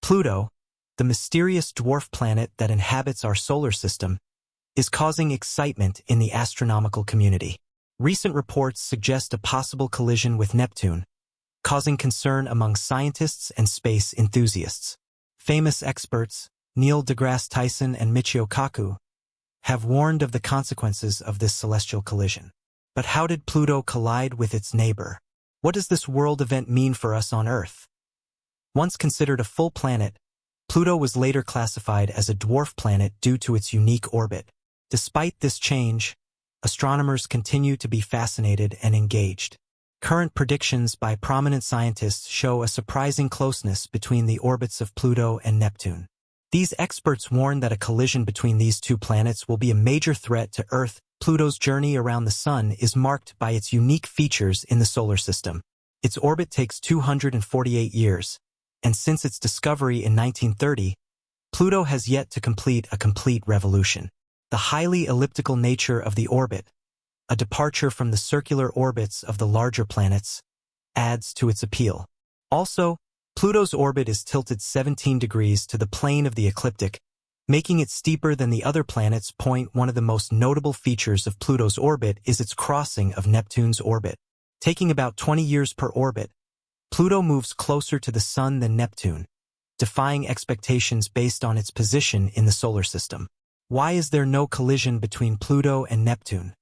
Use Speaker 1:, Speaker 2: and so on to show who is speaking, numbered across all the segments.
Speaker 1: Pluto, the mysterious dwarf planet that inhabits our solar system, is causing excitement in the astronomical community. Recent reports suggest a possible collision with Neptune, causing concern among scientists and space enthusiasts. Famous experts, Neil deGrasse Tyson and Michio Kaku, have warned of the consequences of this celestial collision. But how did Pluto collide with its neighbor? What does this world event mean for us on Earth? Once considered a full planet, Pluto was later classified as a dwarf planet due to its unique orbit. Despite this change, astronomers continue to be fascinated and engaged. Current predictions by prominent scientists show a surprising closeness between the orbits of Pluto and Neptune. These experts warn that a collision between these two planets will be a major threat to Earth. Pluto's journey around the Sun is marked by its unique features in the solar system. Its orbit takes 248 years, and since its discovery in 1930, Pluto has yet to complete a complete revolution. The highly elliptical nature of the orbit, a departure from the circular orbits of the larger planets, adds to its appeal. Also, Pluto's orbit is tilted 17 degrees to the plane of the ecliptic, making it steeper than the other planets. One of the most notable features of Pluto's orbit is its crossing of Neptune's orbit. Taking about 20 years per orbit, Pluto moves closer to the Sun than Neptune, defying expectations based on its position in the solar system. Why is there no collision between Pluto and Neptune?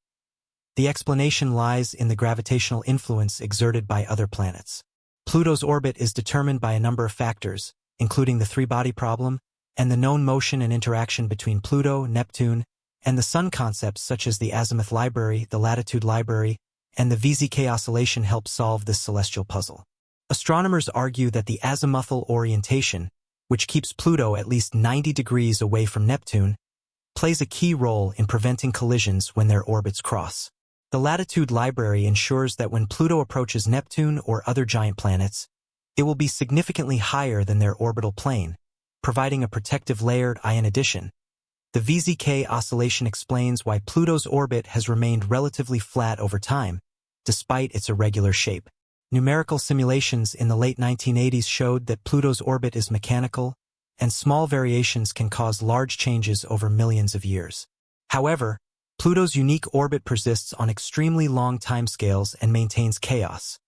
Speaker 1: The explanation lies in the gravitational influence exerted by other planets. Pluto's orbit is determined by a number of factors, including the three-body problem and the known motion and interaction between Pluto, Neptune, and the Sun. Concepts such as the azimuth library, the latitude library, and the VZK oscillation help solve this celestial puzzle. Astronomers argue that the azimuthal orientation, which keeps Pluto at least 90 degrees away from Neptune, plays a key role in preventing collisions when their orbits cross. The latitude library ensures that when Pluto approaches Neptune or other giant planets, it will be significantly higher than their orbital plane, providing a protective layered ion addition. The VZK oscillation explains why Pluto's orbit has remained relatively flat over time, despite its irregular shape. Numerical simulations in the late 1980s showed that Pluto's orbit is mechanical, and small variations can cause large changes over millions of years. However, Pluto's unique orbit persists on extremely long timescales and maintains chaos.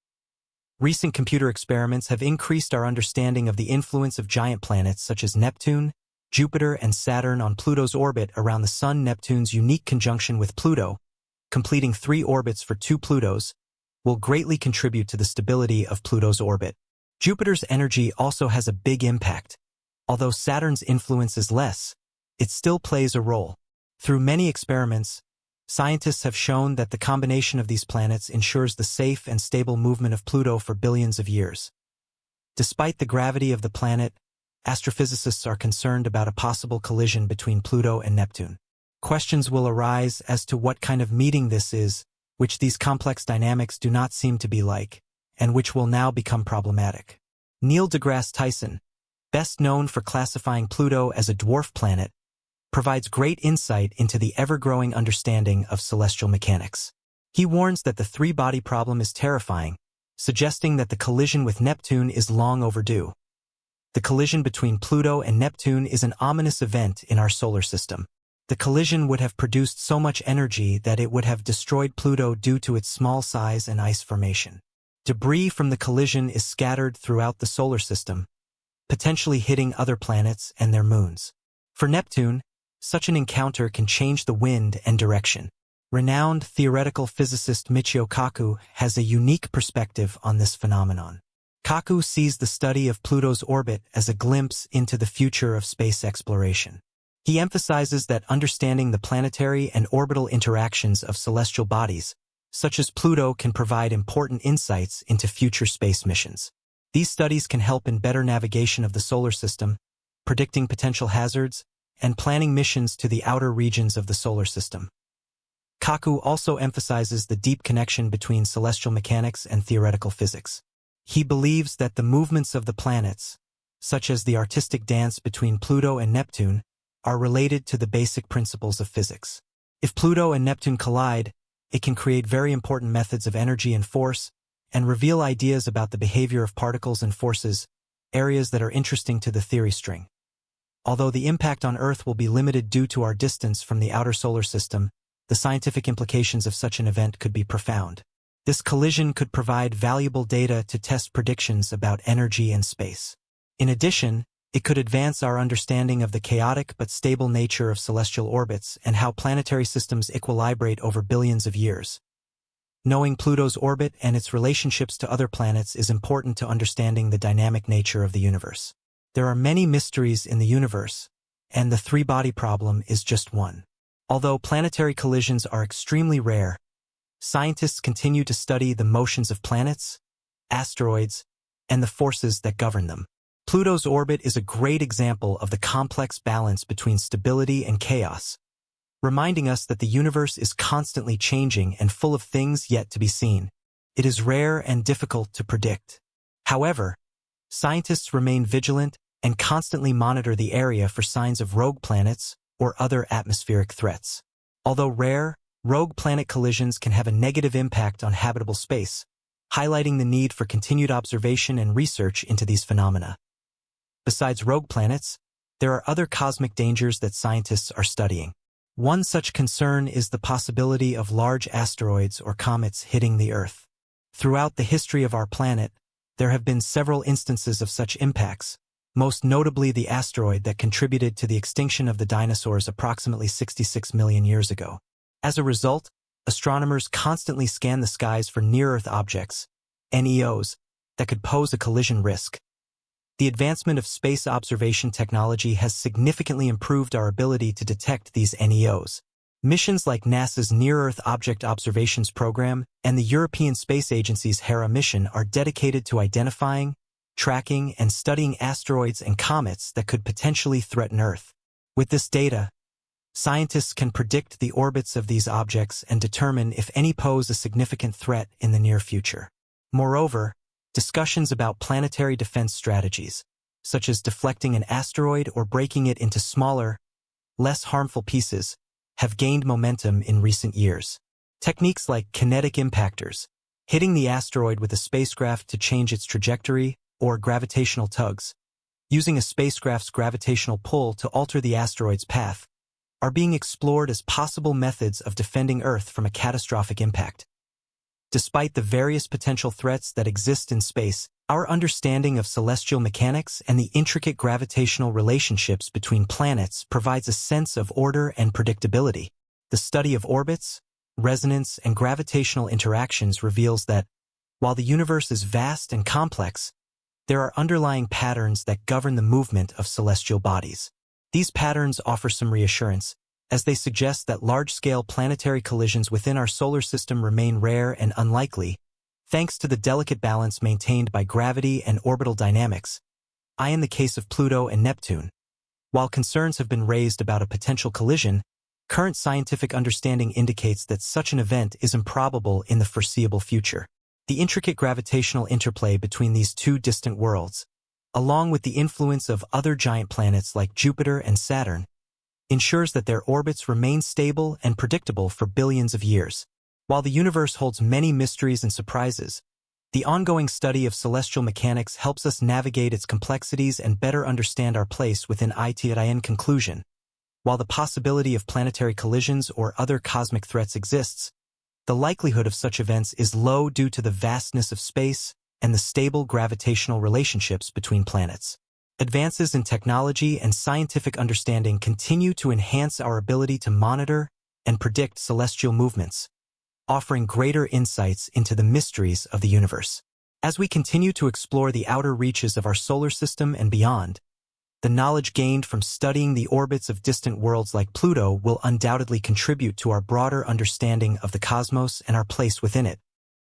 Speaker 1: Recent computer experiments have increased our understanding of the influence of giant planets such as Neptune, Jupiter, and Saturn on Pluto's orbit around the Sun. Neptune's unique conjunction with Pluto, completing 3 orbits for 2 Plutos, will greatly contribute to the stability of Pluto's orbit. Jupiter's energy also has a big impact. Although Saturn's influence is less, it still plays a role. Through many experiments, scientists have shown that the combination of these planets ensures the safe and stable movement of Pluto for billions of years. Despite the gravity of the planet, astrophysicists are concerned about a possible collision between Pluto and Neptune. Questions will arise as to what kind of meeting this is, which these complex dynamics do not seem to be like, and which will now become problematic. Neil deGrasse Tyson, best known for classifying Pluto as a dwarf planet, provides great insight into the ever-growing understanding of celestial mechanics. He warns that the three-body problem is terrifying, suggesting that the collision with Neptune is long overdue. The collision between Pluto and Neptune is an ominous event in our solar system. The collision would have produced so much energy that it would have destroyed Pluto due to its small size and ice formation. Debris from the collision is scattered throughout the solar system, potentially hitting other planets and their moons. For Neptune, such an encounter can change the wind and direction. Renowned theoretical physicist Michio Kaku has a unique perspective on this phenomenon. Kaku sees the study of Pluto's orbit as a glimpse into the future of space exploration. He emphasizes that understanding the planetary and orbital interactions of celestial bodies, such as Pluto, can provide important insights into future space missions. These studies can help in better navigation of the solar system, predicting potential hazards, and planning missions to the outer regions of the solar system. Kaku also emphasizes the deep connection between celestial mechanics and theoretical physics. He believes that the movements of the planets, such as the artistic dance between Pluto and Neptune, are related to the basic principles of physics. If Pluto and Neptune collide, it can create very important methods of energy and force, and reveal ideas about the behavior of particles and forces, areas that are interesting to the theory string. Although the impact on Earth will be limited due to our distance from the outer solar system, the scientific implications of such an event could be profound. This collision could provide valuable data to test predictions about energy and space. In addition, it could advance our understanding of the chaotic but stable nature of celestial orbits and how planetary systems equilibrate over billions of years. Knowing Pluto's orbit and its relationships to other planets is important to understanding the dynamic nature of the universe. There are many mysteries in the universe, and the three-body problem is just one. Although planetary collisions are extremely rare, scientists continue to study the motions of planets, asteroids, and the forces that govern them. Pluto's orbit is a great example of the complex balance between stability and chaos, reminding us that the universe is constantly changing and full of things yet to be seen. It is rare and difficult to predict. However, scientists remain vigilant and constantly monitor the area for signs of rogue planets or other atmospheric threats. Although rare, rogue planet collisions can have a negative impact on habitable space, highlighting the need for continued observation and research into these phenomena. Besides rogue planets, there are other cosmic dangers that scientists are studying. One such concern is the possibility of large asteroids or comets hitting the Earth. Throughout the history of our planet, there have been several instances of such impacts, most notably the asteroid that contributed to the extinction of the dinosaurs approximately 66 million years ago. As a result, astronomers constantly scan the skies for near-Earth objects, NEOs, that could pose a collision risk. The advancement of space observation technology has significantly improved our ability to detect these NEOs. Missions like NASA's Near-Earth Object Observations Program and the European Space Agency's Hera mission are dedicated to identifying, tracking, and studying asteroids and comets that could potentially threaten Earth. With this data, scientists can predict the orbits of these objects and determine if any pose a significant threat in the near future. Moreover, discussions about planetary defense strategies, such as deflecting an asteroid or breaking it into smaller, less harmful pieces, have gained momentum in recent years. Techniques like kinetic impactors, hitting the asteroid with a spacecraft to change its trajectory, or gravitational tugs, using a spacecraft's gravitational pull to alter the asteroid's path, are being explored as possible methods of defending Earth from a catastrophic impact. Despite the various potential threats that exist in space, our understanding of celestial mechanics and the intricate gravitational relationships between planets provides a sense of order and predictability. The study of orbits, resonance, and gravitational interactions reveals that, while the universe is vast and complex, there are underlying patterns that govern the movement of celestial bodies. These patterns offer some reassurance, as they suggest that large-scale planetary collisions within our solar system remain rare and unlikely, thanks to the delicate balance maintained by gravity and orbital dynamics, in the case of Pluto and Neptune. While concerns have been raised about a potential collision, current scientific understanding indicates that such an event is improbable in the foreseeable future. The intricate gravitational interplay between these two distant worlds, along with the influence of other giant planets like Jupiter and Saturn, ensures that their orbits remain stable and predictable for billions of years. While the universe holds many mysteries and surprises, the ongoing study of celestial mechanics helps us navigate its complexities and better understand our place within it. In conclusion, while the possibility of planetary collisions or other cosmic threats exists, the likelihood of such events is low due to the vastness of space and the stable gravitational relationships between planets. Advances in technology and scientific understanding continue to enhance our ability to monitor and predict celestial movements, offering greater insights into the mysteries of the universe. As we continue to explore the outer reaches of our solar system and beyond, the knowledge gained from studying the orbits of distant worlds like Pluto will undoubtedly contribute to our broader understanding of the cosmos and our place within it.